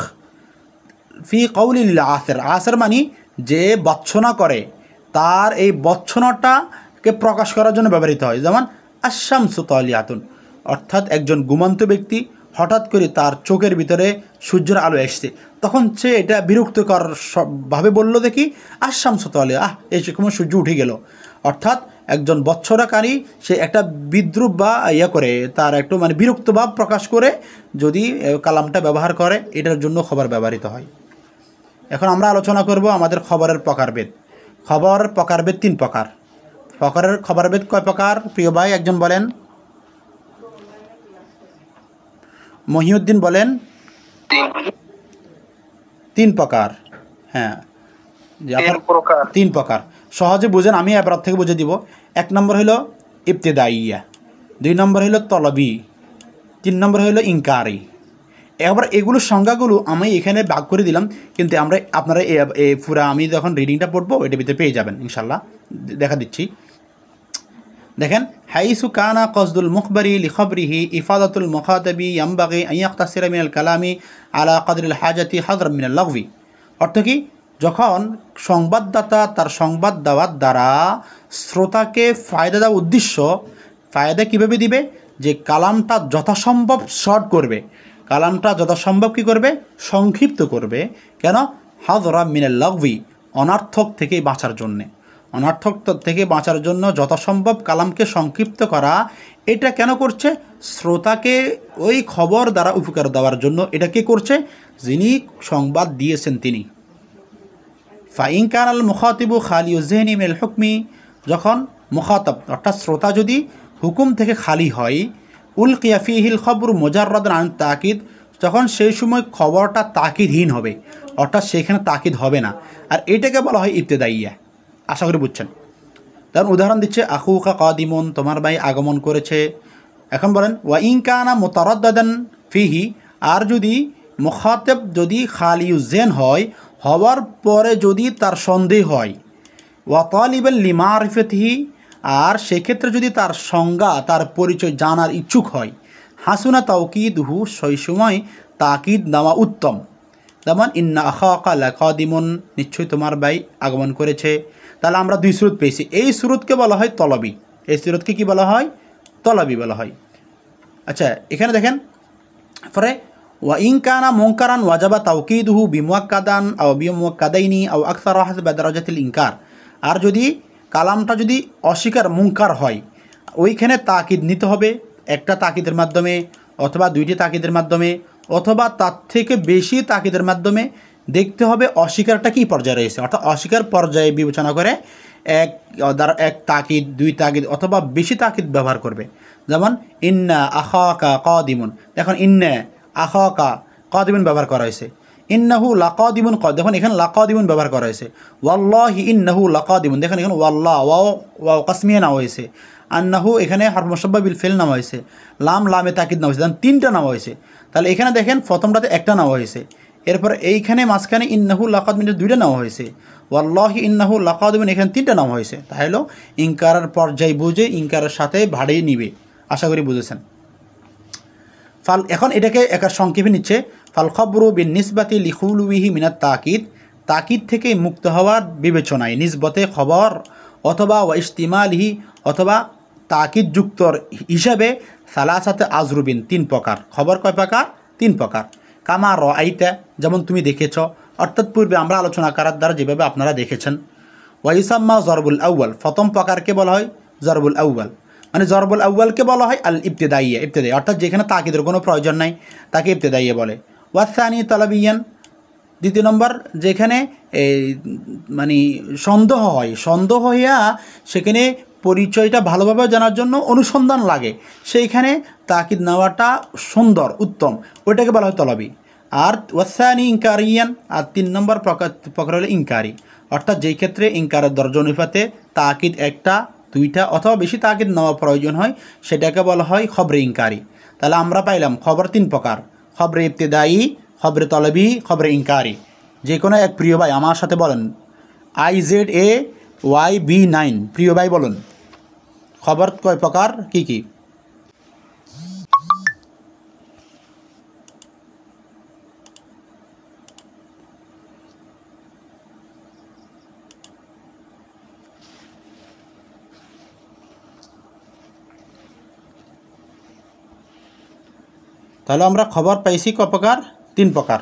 ফি কওলিল আসর। আসর মানে যে বচ্ছনা করে তার এই বচ্ছনাটাকে প্রকাশ করার জন্য ব্যবহৃত হয়। যেমন আশ-শামসু তালিয়াতুন, অর্থাৎ একজন ঘুমন্ত ব্যক্তি হঠাৎ করে তার চোখের ভিতরে সূর্যের আলো এসছে, তখন সে এটা বিরক্তকর ভাবে বলল দেখি আশ-শামসু তালিয়া, এই সময় সূর্য উঠে গেল। অর্থাৎ একজন বচ্ছরাকারী সে একটা বিদ্রুপ বা করে তার একটু মানে বিরক্ত ভাব প্রকাশ করে যদি কালামটা ব্যবহার করে, এটার জন্য খবর ব্যবহৃত হয়। এখন আমরা আলোচনা করব আমাদের খবরের প্রকারভেদ। খবর প্রকারভেদ 3 প্রকার। খবরভেদ কয় প্রকার প্রিয় ভাই একজন বলেন? মহিউদ্দিন বলেন 3 প্রকার। হ্যাঁ, 3 প্রকার সহজে বুঝেন, আমি এবার থেকে বুঝে দিব। 1 নম্বর হলো ইবতিদাইয়া, 2 নম্বর হলো তলবি, 3 নম্বর হলো ইনকারি। এবার এগুলোর সংজ্ঞাগুলো আমি এখানে ভাগ করে দিলাম, কিন্তু আপনারা পুরা আমি যখন রিডিংটা পড়বো এটার ভিতরে পেয়ে যাবেন ইনশাল্লাহ। দেখা দিচ্ছি, দেখেন হাইসু কানা কসদুল মুখবরি লিখবরিহি ইফাদাতুল মুখাতাবি ইয়ামবাগি আন ইয়াকতাসিরা মিনাল কালামি আলা কদরিল হাজাতি হাযরাম মিনাল লাগবি। অর্থ কি, যখন সংবাদদাতা তার সংবাদ দেওয়ার দ্বারা শ্রোতাকে ফায়দা দেওয়ার উদ্দেশ্য, ফায়দা কীভাবে দিবে, যে কালামটা যথাসম্ভব শর্ট করবে, কালামটা যথাসম্ভব কী করবে, সংক্ষিপ্ত করবে। কেন? হাযরাম মিনাল লাগবি, অনার্থক থেকে বাঁচার জন্যে। অনার্থক থেকে বাঁচার জন্য যথাসম্ভব কালামকে সংক্ষিপ্ত করা। এটা কেন করছে? শ্রোতাকে ওই খবর দ্বারা উপকার দেওয়ার জন্য। এটা কে করছে? যিনি সংবাদ দিয়েছেন তিনি। ফাইন কানাল মুখাতিবু খালি উজেহনি মিনাল হুকমি, যখন মুখাতাব অর্থাৎ শ্রোতা যদি হুকুম থেকে খালি হয়, উলকিয়া ফিহিল খবর মুজাররাদান আন তাকিদ, তখন সেই সময় খবরটা তাকিদহীন হবে, অর্থাৎ সেখানে তাকিদ হবে না। আর এটাকে বলা হয় ইবতিদাইয়া। আশা করি বুঝছেন। তার উদাহরণ দিচ্ছে আখুকা কাদিমুন, তোমার ভাই আগমন করেছে। এখন বলেন ওয়া ইন কানা মুতারাদ্দাদান ফিহি, আর যদি মুখাতাব যদি খালিউজেন হয়, হওয়ার পরে যদি তার সন্দেহ হয়, ওয়া তালিবাল লিমারিফাতিহি, আর সেক্ষেত্রে যদি তার সংজ্ঞা তার পরিচয় জানার ইচ্ছুক হয়, হাসুনা তাওকিদহু, সেই সময় তাকিদ নেওয়া উত্তম। যেমন ইন্না আখাকা লাকাদিমুন, নিশ্চয়ই তোমার ভাই আগমন করেছে। তাহলে আমরা দুই সুরত পেয়েছি। এই সুরতকে বলা হয় তলবি, এই সুরতকে কি বলা হয়? তলবি বলা হয়। আচ্ছা, এখানে দেখেন পরে ওয়া ইন কানা মুনকারান ওয়াজাবা তাওকিদুহু বিমুয়াক্কাদান আও বিমুয়াক্কাদাইনি আও আকসারা হাসবা দারাজাতিল ইনকার। আর যদি কালামটা যদি অস্বীকার মুনকার হয়, ওইখানে তাকিদ নিতে হবে, একটা তাকিদের মাধ্যমে অথবা দুইটি তাকিদের মাধ্যমে অথবা তার থেকে বেশি তাকিদের মাধ্যমে দেখতে হবে অস্বীকারটা কী পর্যায়ে রয়েছে। অর্থাৎ অস্বীকার পর্যায়ে বিবেচনা করে এক তাকিদ, দুই তাকিদ অথবা বেশি তাকিদ ব্যবহার করবে। যেমন ইন্না আখাকা কাদিমুন, দেখুন ইন্না আখাকা কাদিমুন ব্যবহার করা হয়েছে। ইন্নাহু লাকাদিমুন, দেখুন এখানে লাকাদিমুন ব্যবহার করা হয়েছে। ওয়াল্লাহি ইন্নাহু লাকাদিমুন, দেখুন এখানে ওয়াল্লাহ ওয়াও কাসমিয়া নাম হয়েছে। আন্নাহু এখানে হরফ মুশাব্বাহ বিল ফিল নাম হয়েছে। লামে তাকিদ নাম হয়েছে, তিনটা নাম হয়েছে। তাহলে এখানে দেখেন প্রথমটাতে একটা নাম হয়েছে, এরপর এইখানে মাঝখানে ইন্নাহু লাকাদিমুন দুইটা নাম হয়েছে, ওয়াল্লাহি ইন্নাহু লাকাদিমুন এখানে তিনটা নাম হয়েছে। তাহলে ইনকারের পর্যায় বুঝে ইনকারের সাথে ভাড়িয়ে নিবে। আশা করি বুঝেছেন। ফাল এখন এটাকে একার সংক্ষেপে নিচ্ছে। ফাল খবরু বিন নিসবাতি লিখুলুবিহি মিনাত তাকিদ, তাকিদ থেকে মুক্ত হওয়ার বিবেচনায় নিসবতে খবর অথবা ওয়া ইস্তিমালিহি অথবা তাকিদ যুক্ত হিসাবে সালাসাতে আজরুবিন, তিন প্রকার। খবর কয় প্রকার? তিন প্রকার। কামা রাআইতা, যেমন তুমি দেখেছ, অর্থাৎ পূর্বে আমরা আলোচনা করার দ্বারা যেভাবে আপনারা দেখেছেন। ওয়া ইউসাম্মা জরবুল আউয়াল, প্রথম প্রকারকে বলা হয় জরবুল আউয়াল, মানে জরবুল আউয়ালকে বলা হয় আল ইবতেদাইয়া, ইবতেদাই অর্থাৎ যেখানে তাকিদের কোনো প্রয়োজন নাই তাকে ইবতেদাইয়া বলে। ওয়াসানি তালাবিয়ান, দ্বিতীয় নম্বর যেখানে মানে সন্দেহ হয়, সন্দেহ হইয়া সেখানে পরিচয়টা ভালোভাবে জানার জন্য অনুসন্ধান লাগে, সেইখানে তাকিদ নেওয়াটা সুন্দর উত্তম, ওইটাকে বলা হয় তলবি। আর ওয়াসানি ইনকারিয়ান, আর তিন নম্বর প্রকার হলো ইনকারি, অর্থাৎ যেই ক্ষেত্রে ইনকারের দরজা অনুপাতে তাকিদ একটা, দুইটা অথবা বেশি তাকিদ নেওয়া প্রয়োজন হয়, সেটাকে বলা হয় খবরে ইনকারি। তাহলে আমরা পাইলাম খবর তিন প্রকার: খবরে ইবতেদায়ী, খবরে তলবি, খবরে ইনকারি। যে কোনো এক প্রিয় ভাই আমার সাথে বলেন, IZAYB9, প্রিয় ভাই বলুন খবর কয় প্রকার, কি কি? তাহলে আমরা খবর পাইছি ক প্রকার? তিন প্রকার।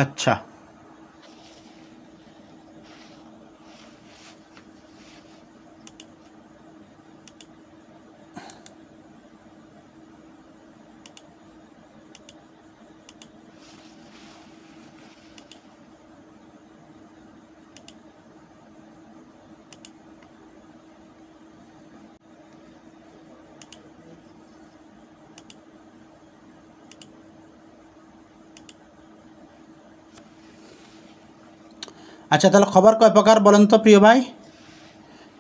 আচ্ছা, আচ্ছা তাহলে খবর কয় প্রকার বলেন তো প্রিয় ভাই?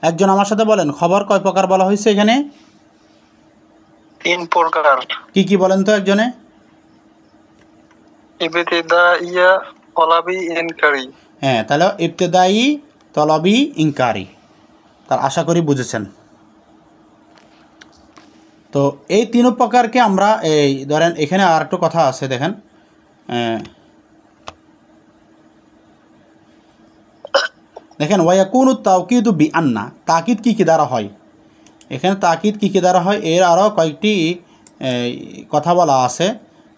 একজন আমার সাথে বলেন খবর কয় প্রকার বলা হয়েছে এখানে? তিন প্রকার। কি কি বলেন তো একজনে? ইবতিদাইয়া, তলবি, ইনকারি। হ্যাঁ, তাহলে ইবতেদায়ী, তলবি, ইনকারি। তার আশা করি বুঝেছেন। তো এই তিন প্রকারকে আমরা এই ধরেন এখানে আর একটু কথা আছে দেখেন, দেখেন ওয়াকুনু তাওকিদু বি আন্না, তাকিদ কী কী দ্বারা হয়, এখানে তাকিদ কী কী দ্বারা হয় এর আরও কয়েকটি কথা বলা আছে,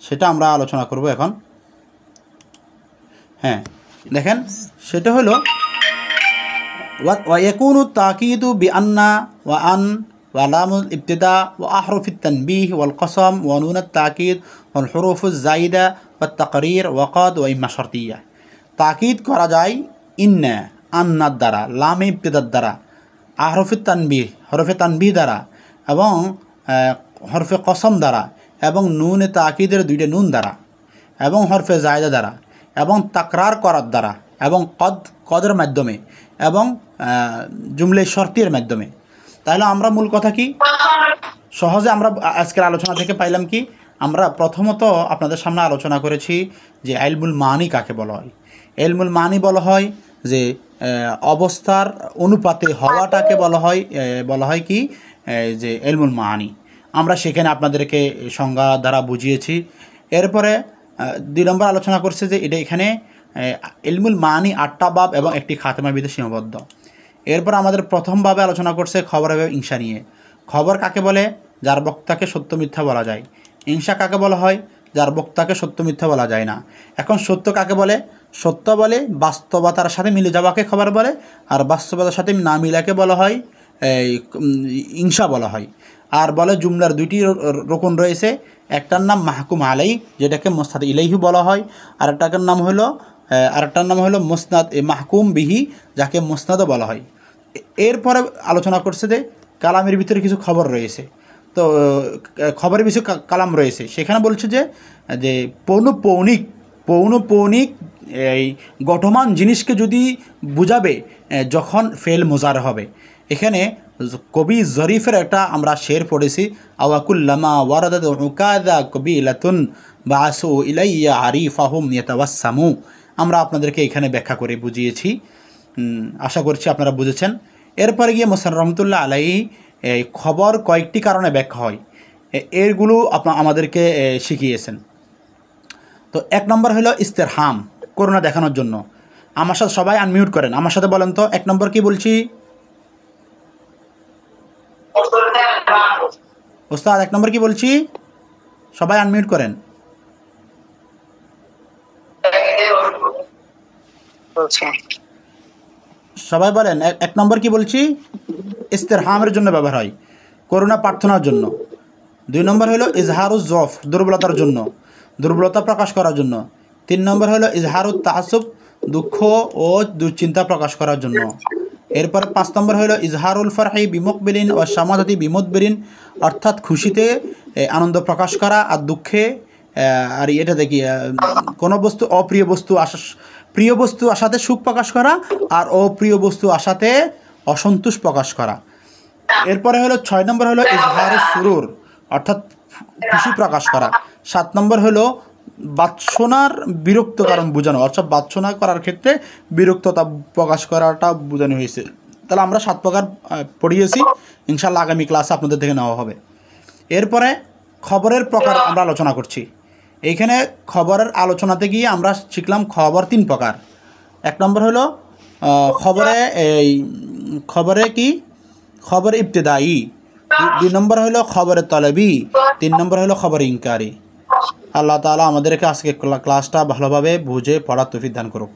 সেটা আমরা আলোচনা করব এখন। হ্যাঁ দেখেন, সেটা হলো ওয়াকুনু তাকিদু বি আন্না ওয়া আন ওয়া লামুল ইবতিদা ওয়া আহরুফিত তানবিহ ওয়াল কসম ওয়া নুনাত তাকিদ ওয়াল হুরুফুজ জাইদা ওয়াত তাকরীর ওয়া কাদ ওয়া ইম্মা শারতিয়া। তাকিদ করা যায় ইন্না, আন্নার দ্বারা, লামে ইবতিদার দ্বারা, আহরফে তানবিহ দ্বারা এবং হরফে কসম দ্বারা এবং নুনে তাকিদের দুইটা নুন দ্বারা এবং হরফে জায়দা দ্বারা এবং তাকরার করার দ্বারা এবং কদের মাধ্যমে এবং জুমলে শর্তের মাধ্যমে। তাহলে আমরা মূল কথা কি সহজে আমরা আজকের আলোচনা থেকে পাইলাম কি, আমরা প্রথমত আপনাদের সামনে আলোচনা করেছি যে ইলমুল মানি কাকে বলা হয়। ইলমুল মানি বলা হয় যে অবস্থার অনুপাতে হওয়াটাকে বলা হয় কি যে ইলমুল মানি। আমরা সেখানে আপনাদেরকে সংজ্ঞা দ্বারা বুঝিয়েছি। এরপরে 2 নম্বর আলোচনা করছে যে এখানে ইলমুল মানি 8টা বাব এবং একটি খাতেমার ভিতরে সীমাবদ্ধ। এরপর আমাদের প্রথম ভাবে আলোচনা করছে খবর এবং ইনসা নিয়ে। খবর কাকে বলে? যার বক্তাকে সত্য মিথ্যা বলা যায়। ইনসা কাকে বলা হয়? যার বক্তাকে সত্য মিথ্যা বলা যায় না। এখন সত্য কাকে বলে? সত্য বলে বাস্তবতার সাথে মিলে যাওয়াকে খবর বলে, আর বাস্তবতার সাথে না মিলাকে বলা হয় ইনসা বলা হয়। আর বলে জুমলার 2টি রকম রয়েছে, একটার নাম মাহকুম আলাই, যেটাকে মুসনাদ ইলাইহি বলা হয়, আর একটার নাম হলো মুসনাদ মাহকুম বিহি, যাকে মুসনাদও বলা হয়। এরপরে আলোচনা করছে যে কালামের ভিতরে কিছু খবর রয়েছে। তো খবরের কিছু কালাম রয়েছে, সেখানে বলছে যে পৌনপৌনিক এই গঠমান জিনিসকে যদি বুঝাবে যখন ফেল মোজার হবে। এখানে কবি জরিফের একটা আমরা শের পড়েছি, আওয়াকুল্লামা ওয়ারাদাত উকাদা কবিলাতুন বাসু ইলাইয়া আরিফাহুম ইয়াতাওয়াসসামু। আমরা আপনাদেরকে এখানে ব্যাখ্যা করে বুঝিয়েছি, আশা করছি আপনারা বুঝেছেন। এরপরে গিয়ে মোসান রহমতুল্লাহ আলাইহি এই খবর কয়েকটি কারণে ব্যাখ্যা হয়, এরগুলো আমাদেরকে শিখিয়েছেন। তো 1 নম্বর হলো ইস্তেরহাম, করুণা দেখানোর জন্য। আমার সাথে সবাই আনমিউট করেন, আমার সাথে বলেন তো 1 নম্বর কি বলছি? ওস্তাদ 1 নম্বর কি বলছি? সবাই আনমিউট করেন। সবাই বলেন 1 নম্বর কি বলছি? ইস্তেরহামের জন্য ব্যবহার হয়, করুণা প্রার্থনার জন্য। 2 নম্বর হলো ইজহারুজ জফ, দুর্বলতার জন্য, দুর্বলতা প্রকাশ করার জন্য। 3 নম্বর হলো ইজহারুত তাআসসুব, দুঃখ ও দুশ্চিন্তা প্রকাশ করার জন্য। এরপর 5 নম্বর হলো ইজহারুল ফারহি বিমুকবিলিন ও সামাদাতি বিমুদবিরিন, অর্থাৎ খুশিতে আনন্দ প্রকাশ করা আর দুঃখে আর এটা দেখি কোনো বস্তু প্রিয় বস্তু আসাতে সুখ প্রকাশ করা আর অপ্রিয় বস্তু আসাতে অসন্তোষ প্রকাশ করা। এরপরে হলো 6 নম্বর হলো ইজহারুস সুরুর, অর্থাৎ খুশি প্রকাশ করা। 7 নম্বর হলো বাৎসনার বিরক্ত কারণ বোঝানো, অর্থাৎ বাৎসনা করার ক্ষেত্রে বিরক্ততা প্রকাশ করাটা বোঝানো হয়েছে। তাহলে আমরা 7 প্রকার পড়িয়েছি, ইনশাআল্লাহ আগামী ক্লাসে আপনাদের থেকে নেওয়া হবে। এরপরে খবরের প্রকার আমরা আলোচনা করছি। এইখানে খবরের আলোচনাতে গিয়ে আমরা শিখলাম খবর 3 প্রকার। 1 নম্বর হলো খবর ইবতেদাই। 2 নম্বর হলো খবর তলবি। 3 নম্বর হলো খবর ইনকারি। আল্লাহ তাআলা আমাদেরকে আজকে ক্লাসটা ভালোভাবে বুঝে পড়ার তৌফিক দান করুক।